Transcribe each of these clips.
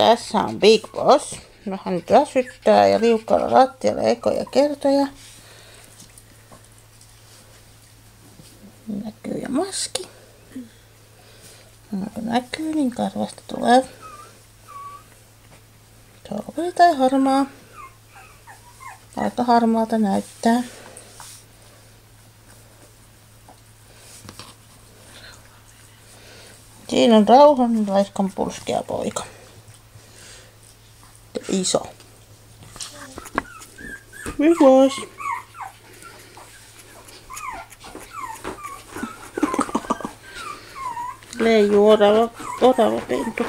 Tässä on Big Boss. Vähän nyt väsyttää ja liukkaalla lattialla ekoja kertoja. Näkyy ja maski. Kun näkyy, niin karvasta tulee soopeli tai harmaa. Aika harmaalta näyttää. Siinä on rauhan laiskan pulskea poika. Ja iso. Big Boss. Leijuu orava pentu.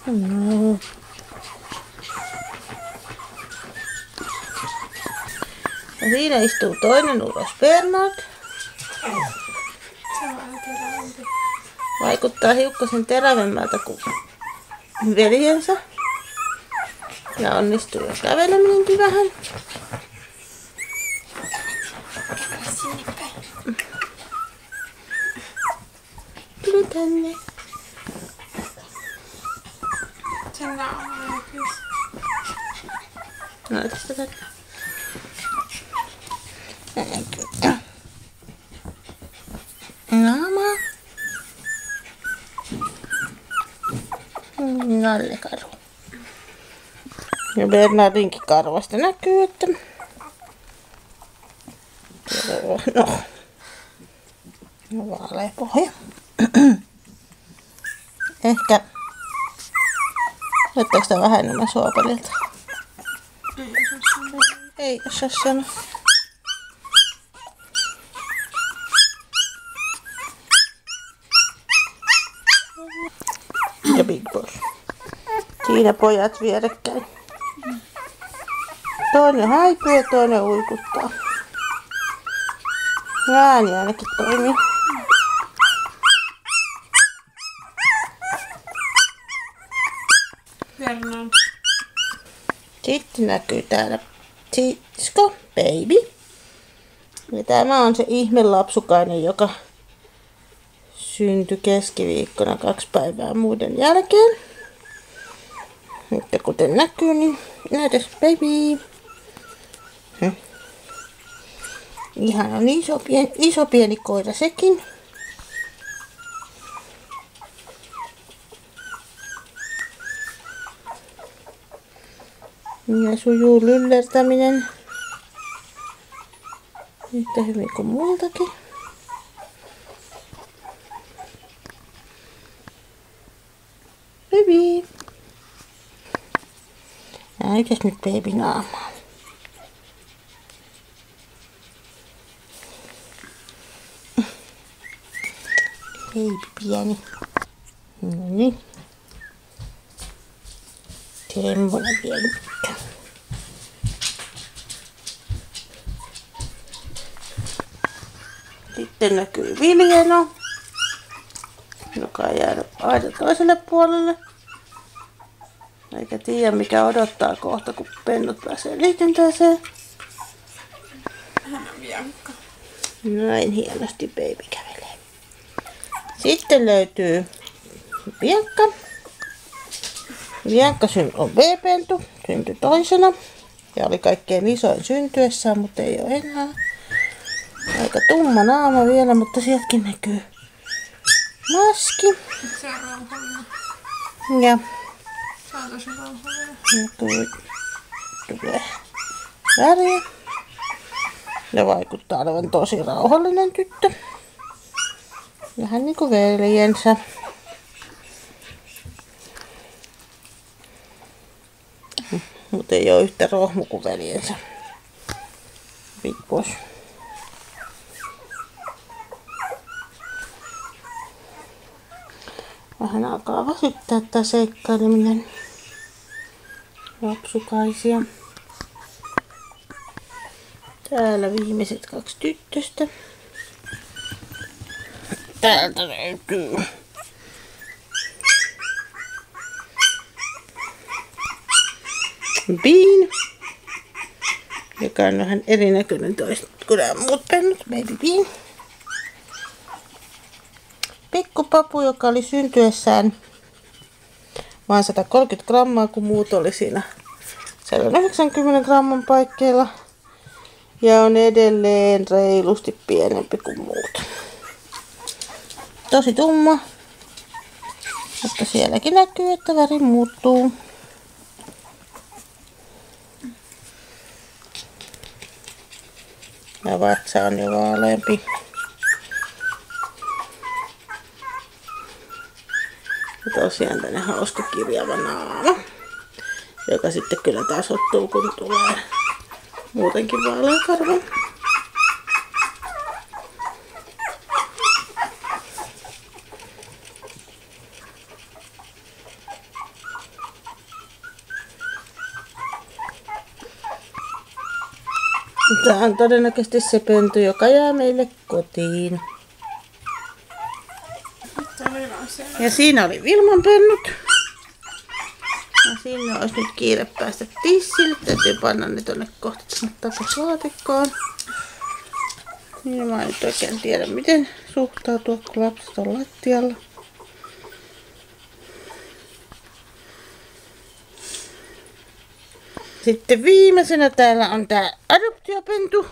No. Ja siinä istuu toinen uros Bernard. Vaikuttaa hiukkasen terävemmältä kuin veljensä. Ja onnistuu jo käveleminenkin vähän. Tuli tänne. Näytä sitä tänne. Naama. Nallekaru. Ja Bernardinkin karvasta näkyy, että no vaalea pohja. Ehkä näyttääkö tää vähän enemmän suopelilta? Ei osaa sanoa. Ja Big Boss. Siinä pojat vierekkäin. Toinen haipuu ja toinen uikuttaa. Ääni ainakin toimii. Bernard. Sitten näkyy täällä sisko, baby. Ja tämä on se ihmelapsukainen, joka syntyi keskiviikkona 2 päivää muiden jälkeen. Nyt kuten näkyy, niin näytäs baby. Ihan on iso pieni koira sekin. Ja sujuu lyllertäminen yhtä hyvin kuin multakin. Baby. Näytäs nyt baby naamaa. Baby pieni. Noniin. Semmoinen pieni tyttö. Sitten näkyy Viljeno, joka on jäänyt aidan toiselle puolelle. Eikä tiedä mikä odottaa kohta, kun pennut pääsee liikenteeseen. Hän on Bianca. Näin hienosti baby kävelee. Sitten löytyy Bianca. Bianca on B-pentu, syntyi toisena. Ja oli kaikkein isoin syntyessään, mutta ei ole enää. Aika tumma naama vielä, mutta sieltäkin näkyy maski. Se on rauhallinen. Ja Se on tosi rauhallinen. tulee väriä. Ja vaikuttaa olevan tosi rauhallinen tyttö. Vähän niinku veljensä. Mutta ei ole yhtä rohmu kuin veljensä. Big Boss. Vähän alkaa väsyttää tää seikkaileminen. Lapsukaisia. Täällä viimeiset 2 tyttöstä. Täältä löytyy Bean, joka on vähän erinäköinen toista kuin nämä muut pennut. Baby Bean. Pikkupapu, joka oli syntyessään vain 130 grammaa, kun muut oli siinä 190 gramman paikkeilla. Ja on edelleen reilusti pienempi kuin muut. Tosi tumma. Mutta sielläkin näkyy, että väri muuttuu. Ja vatsa on jo vaaleampi. Ja tosiaan tänne hauska kirjava naama, joka sitten kyllä tasoittuu, kun tulee muutenkin vaalea karva. Tämä on todennäköisesti se pentu, joka jää meille kotiin. Ja siinä oli Vilman pennut. Ja sinne olisi nyt kiire päästä tissille. Täytyy panna ne tonne kohta tapaslaatikkoon. Niin mä en nyt oikein tiedä miten suhtautua, kun lapset on lattialla. Sitten viimeisenä täällä on tää adoptiopentu,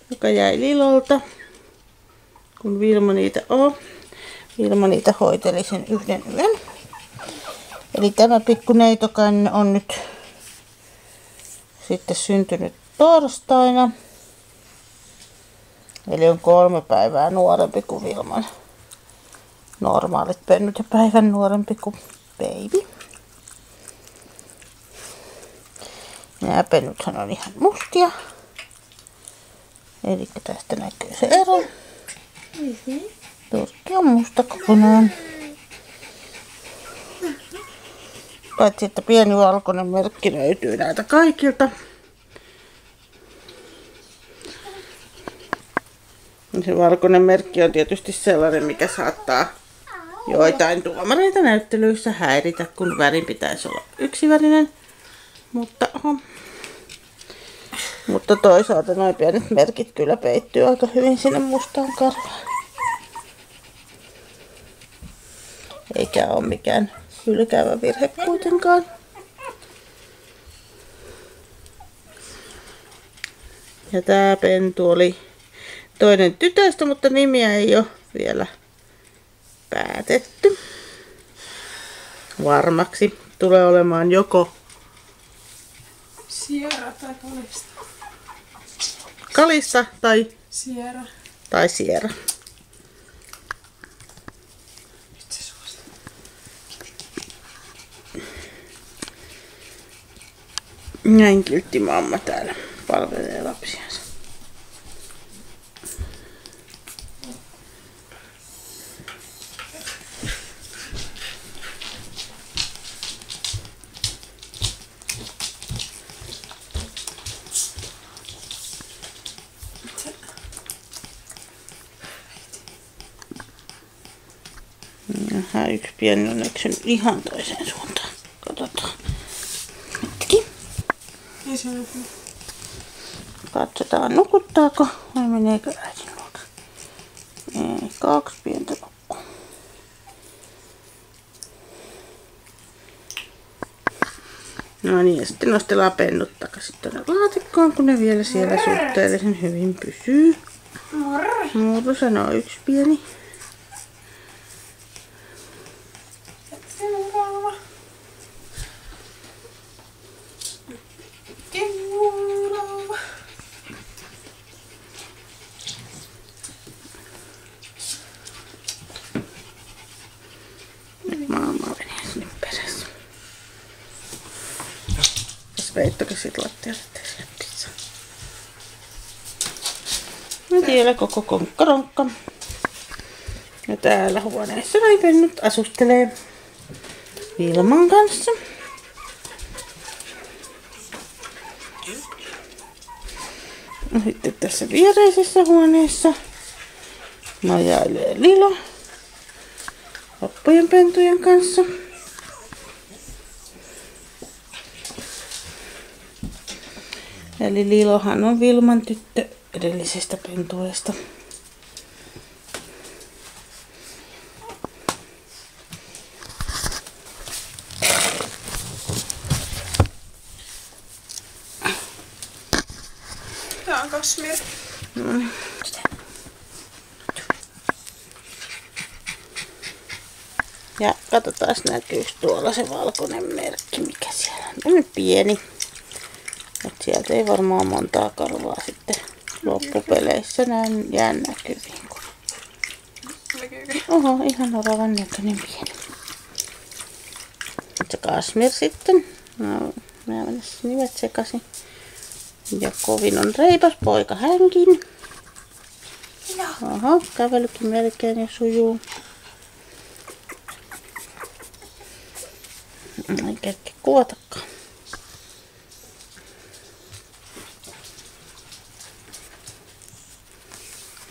joka jäi Lilolta, kun Vilma niitä on. Vilma niitä hoiteli sen yhden yön. Eli tämä pikku neitokanne on nyt sitten syntynyt torstaina. Eli on 3 päivää nuorempi kuin Vilman normaalit pennut ja päivän nuorempi kuin baby. Nämä pennuthan on ihan mustia. Eli tästä näkyy se ero. Turkki on musta kokonaan. Paitsi että pieni valkoinen merkki löytyy näiltä kaikilta. Se valkoinen merkki on tietysti sellainen, mikä saattaa joitain tuomareita näyttelyissä häiritä, kun värin pitäisi olla yksivärinen. Mutta toisaalta nuo pienet merkit kyllä peittyy aika hyvin sinne mustaan karvaan. Eikä ole mikään hylkäävä virhe kuitenkaan. Ja tää pentu oli toinen tytöstä, mutta nimiä ei ole vielä päätetty. Varmaksi tulee olemaan joko Sierra tai Kalista. Kalista tai Sierra. Sierra. Näin kiltti mamma täällä palvelee lapsiansa. Jaha, yksi pieni on eksynyt ihan toiseen suuntaan. Katsotaan. Hetki. Ei se ole. Katsotaan nukuttaako vai meneekö äidin luokse. Ei, 2 pientä nukkuu. No niin, ja sitten nostellaan pennut takaisin tuonne laatikkoon, kun ne vielä siellä suhteellisen hyvin pysyy. Murru sanoo yksi pieni. Seuraava. Seuraava. Mamma menee sinne perässä. Tässä veittäkö sit lattialle tehdessä? Ja siellä koko konkkaronkka. Ja täällä huoneessa noi pennut asustelee Vilman kanssa. Ja sitten tässä viereisessä huoneessa majailee Lilo happojen pentujen kanssa. Eli Lilohan on Vilman tyttö edellisestä pentueesta. Tää on Kashmir. Ja katsotaan, näkyykö tuolla se valkoinen merkki, mikä siellä on. On pieni. Et sieltä ei varmaan montaa karvaa sitten loppupeleissä jää näkyviin. Näkyykö? Oho, ihan oravan näköinen pieni. Se Kashmir sitten. No, mä menen nimet sekaisin. Ja kovin on reipas poika hänkin. Oho, kävelykin melkein jo sujuu. Ei kerkeä kuvatakaan.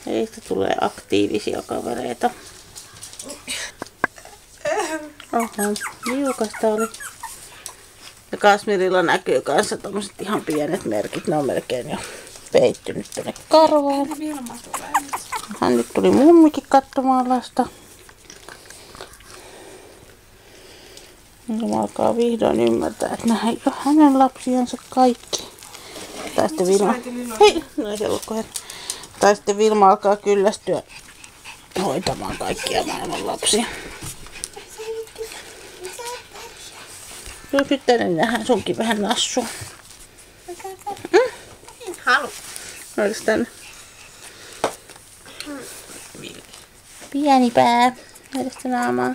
Heistä tulee aktiivisia kavereita. Oho, liukasta oli. Ja Kashmirilla näkyy kanssa tommoset ihan pienet merkit. Ne on melkein jo peittynyt tonne karvaan. Vilma tulee nyt. Hän nyt tuli mummikin katsomaan lasta. Vilma alkaa vihdoin ymmärtää, että nämä ei ole hänen lapsiansa kaikki. Tai sitten Vilma... Hei! No ei se ollut kohdalla. Tai sitten Vilma alkaa kyllästyä hoitamaan kaikkia maailman lapsia. Nyt tänne nähdään sunkin vähän nassua. En halua. Olis tänne? Pieni pää. Edestä naamaa.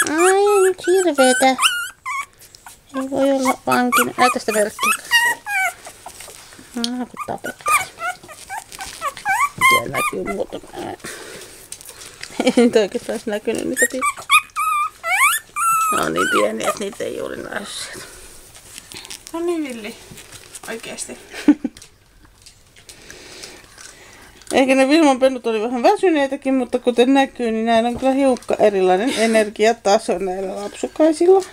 Ai nyt hirveetä. Ei voi olla vankina. Näytä sitä merkkiä. Kun tapettais. Siellä näkyy muutama. Ei nyt oikeastaan olisi näkynyt niitä pikkuja. Ne on niin pieniä, että niitä ei juuri näy sieltä. No niin villi. Oikeesti. Ehkä ne Vilman pennut oli vähän väsyneitäkin, mutta kuten näkyy, niin näillä on kyllä hiukka erilainen energiataso näillä lapsukaisilla.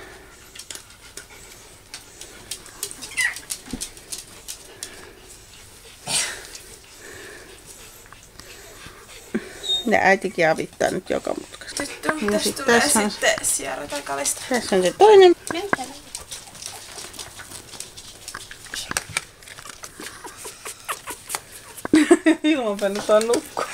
Ja äitikin avittaa nyt joka mutkasta. Tässä tulee sitten Sierra tai Kalista. Tässä on se toinen. Vilman pennut on nukkua.